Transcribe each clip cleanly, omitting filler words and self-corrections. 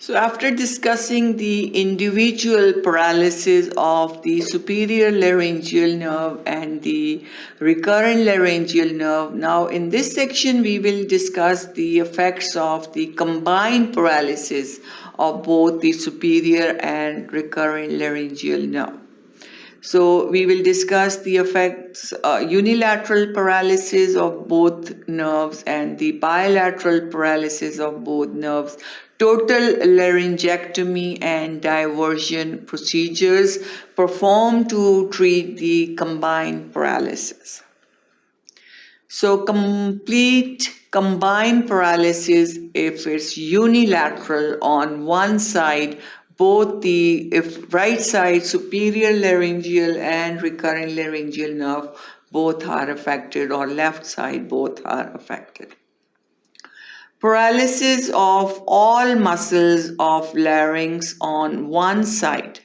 So after discussing the individual paralysis of the superior laryngeal nerve and the recurrent laryngeal nerve, now in this section we will discuss the effects of the combined paralysis of both the superior and recurrent laryngeal nerve. So we will discuss the effects, unilateral paralysis of both nerves and the bilateral paralysis of both nerves, total laryngectomy and diversion procedures performed to treat the combined paralysis. So complete combined paralysis, if it's unilateral on one side, both if right side superior laryngeal and recurrent laryngeal nerve both are affected, or left side both are affected. Paralysis of all muscles of larynx on one side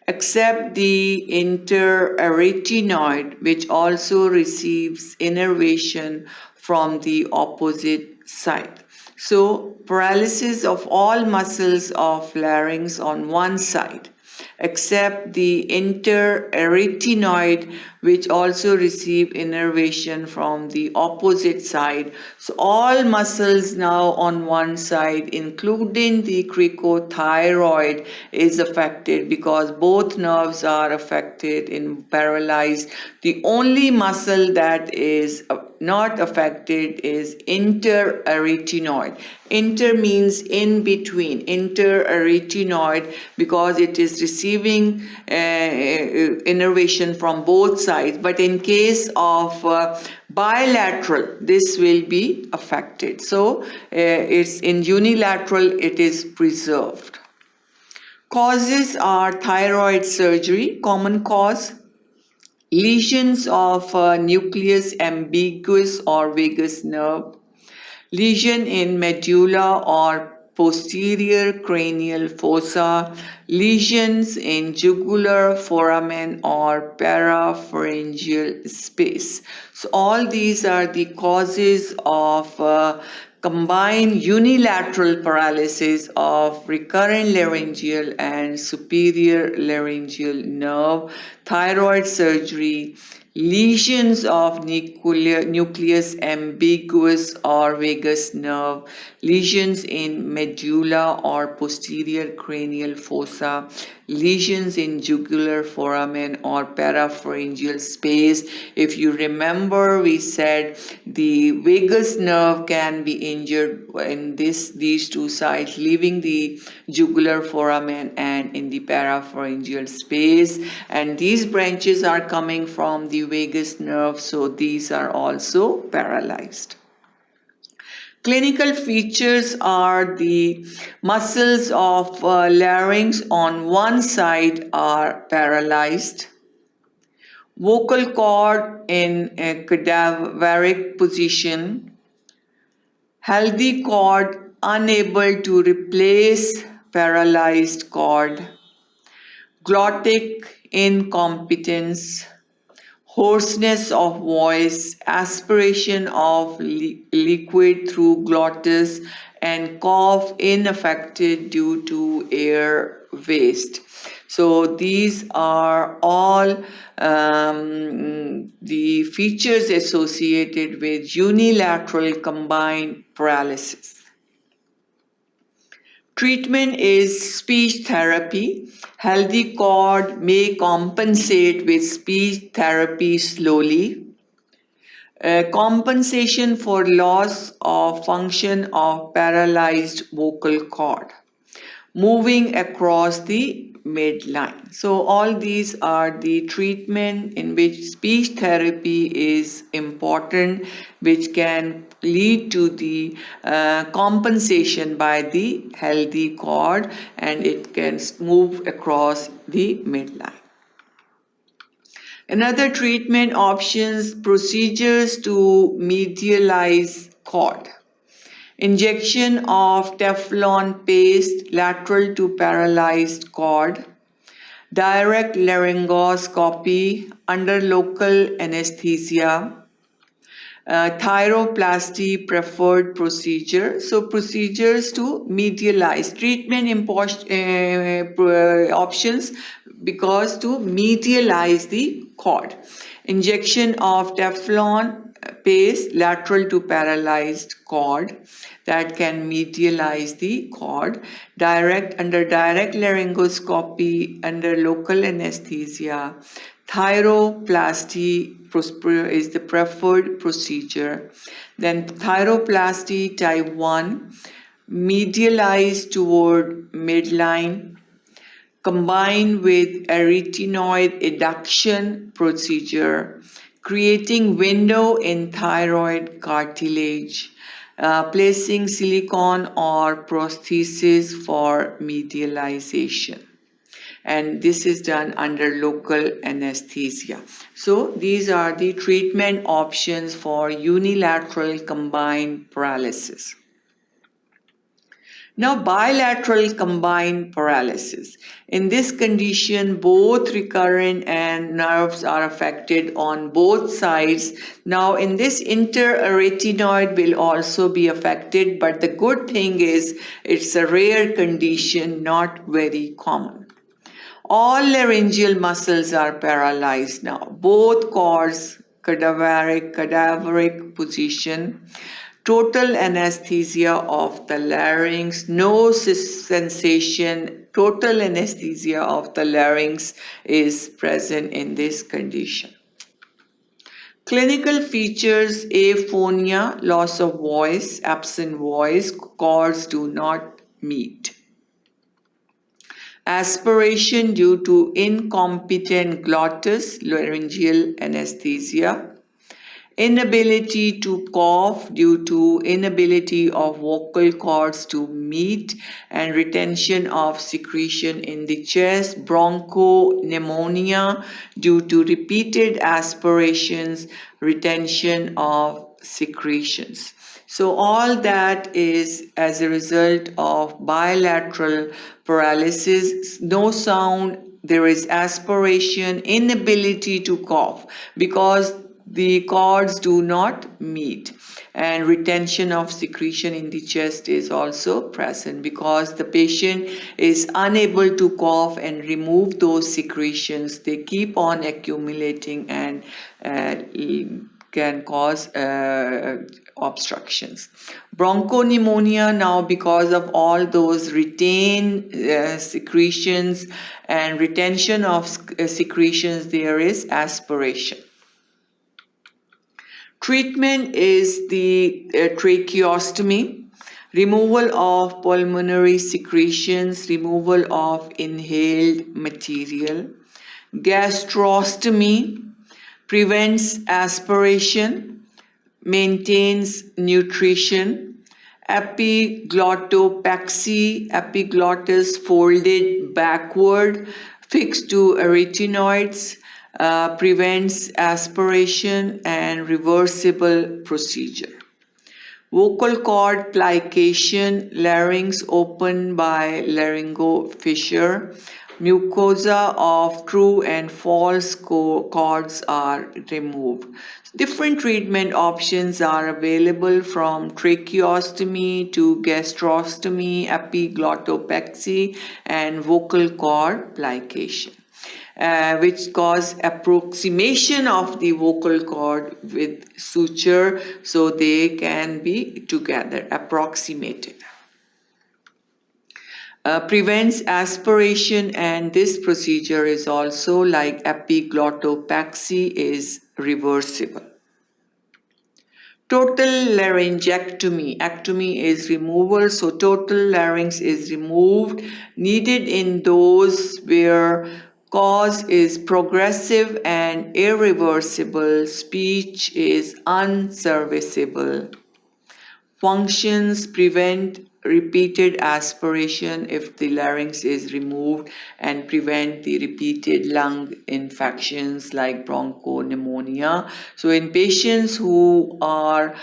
except the interarytenoid, which also receives innervation from the opposite side. So paralysis of all muscles of larynx on one side except the interarytenoid, which also receive innervation from the opposite side. So all muscles now on one side, including the cricothyroid, is affected because both nerves are affected in paralyzed. The only muscle that is not affected is interarytenoid. Inter means in between, interarytenoid, because it is receiving innervation from both sides. But in case of bilateral, this will be affected. So it's in unilateral, it is preserved. Causes are thyroid surgery, common cause. Lesions of nucleus ambiguous or vagus nerve, lesion in medulla or posterior cranial fossa, lesions in jugular foramen or parapharyngeal space. So all these are the causes of combined unilateral paralysis of recurrent laryngeal and superior laryngeal nerve, thyroid surgery, lesions of nucleus ambiguous or vagus nerve, lesions in medulla or posterior cranial fossa, lesions in jugular foramen or parapharyngeal space. If you remember, we said the vagus nerve can be injured in these two sides, leaving the jugular foramen and in the parapharyngeal space, and these branches are coming from the vagus nerve, so these are also paralyzed. Clinical features are the muscles of larynx on one side are paralyzed, vocal cord in a cadaveric position, healthy cord unable to replace paralyzed cord, glottic incompetence, hoarseness of voice, aspiration of liquid through glottis, and cough ineffective due to air waste. So these are all the features associated with unilateral combined paralysis. Treatment is speech therapy. Healthy cord may compensate with speech therapy slowly. Compensation for loss of function of paralyzed vocal cord. Moving across the midline. So all these are the treatment in which speech therapy is important, which can lead to the compensation by the healthy cord, and it can move across the midline. Another treatment options, procedures to medialize cord. Injection of Teflon paste lateral to paralyzed cord, direct laryngoscopy under local anesthesia, Thyroplasty preferred procedure. So procedures to medialize, treatment options because to medialize the cord. Injection of Teflon paste lateral to paralyzed cord that can medialize the cord. Under direct laryngoscopy under local anesthesia. Thyroplasty is the preferred procedure. Then thyroplasty type 1, medialized toward midline, combined with a retinoid adduction procedure, creating window in thyroid cartilage, placing silicone or prosthesis for medialization. And this is done under local anesthesia. So these are the treatment options for unilateral combined paralysis. Now, bilateral combined paralysis. In this condition, both recurrent and nerves are affected on both sides. Now, in this interarytenoid will also be affected, but the good thing is it's a rare condition, not very common. All laryngeal muscles are paralyzed now. Both cords, cadaveric position, total anesthesia of the larynx, no sensation, total anesthesia of the larynx is present in this condition. Clinical features: aphonia, loss of voice, absent voice, cords do not meet. Aspiration due to incompetent glottis, laryngeal anesthesia. Inability to cough due to inability of vocal cords to meet and retention of secretion in the chest. Bronchopneumonia due to repeated aspirations, retention of secretions. So all that is as a result of bilateral paralysis. No sound, there is aspiration, inability to cough because the cords do not meet, and retention of secretion in the chest is also present because the patient is unable to cough and remove those secretions. They keep on accumulating and can cause obstructions. Bronchopneumonia now because of all those retained secretions and retention of secretions, there is aspiration. Treatment is the tracheostomy, removal of pulmonary secretions, removal of inhaled material. Gastrostomy prevents aspiration, maintains nutrition. Epiglottopexy, epiglottis folded backward, fixed to arytenoids, prevents aspiration and reversible procedure. Vocal cord plication, larynx opened by laryngo fissure. Mucosa of true and false cords are removed. Different treatment options are available from tracheostomy to gastrostomy, epiglottopexy, and vocal cord plication. Which cause approximation of the vocal cord with suture so they can be together, approximated. Prevents aspiration, and this procedure is also like epiglottopexy is reversible. Total laryngectomy. Ectomy is removal, so total larynx is removed, needed in those where cause is progressive and irreversible, speech is unserviceable. Functions: prevent repeated aspiration if the larynx is removed and prevent the repeated lung infections like bronchopneumonia. So in patients who are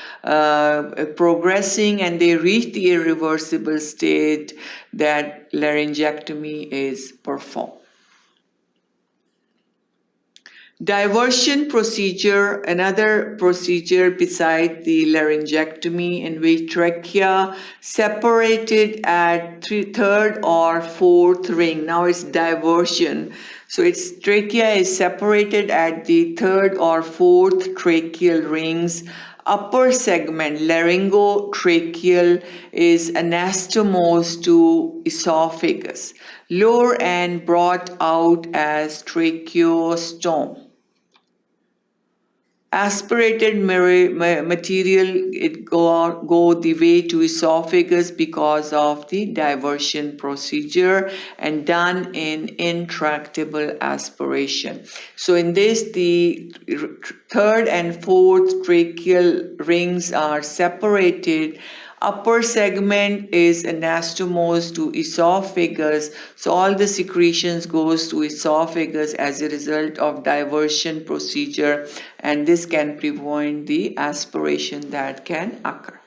progressing and they reach the irreversible state, that laryngectomy is performed. Diversion procedure, another procedure beside the laryngectomy in which trachea separated at third or fourth ring. Now it's diversion. So its trachea is separated at the third or fourth tracheal rings. Upper segment, laryngotracheal, is anastomosed to esophagus. Lower end brought out as tracheostomy. Aspirated material, it go the way to esophagus because of the diversion procedure and done in intractable aspiration. So in this, the third and fourth tracheal rings are separated. Upper segment is anastomosed to esophagus, so all the secretions goes to esophagus as a result of diversion procedure, and this can prevent the aspiration that can occur.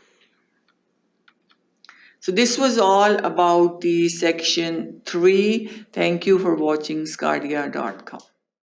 So this was all about the section 3. Thank you for watching sqadia.com.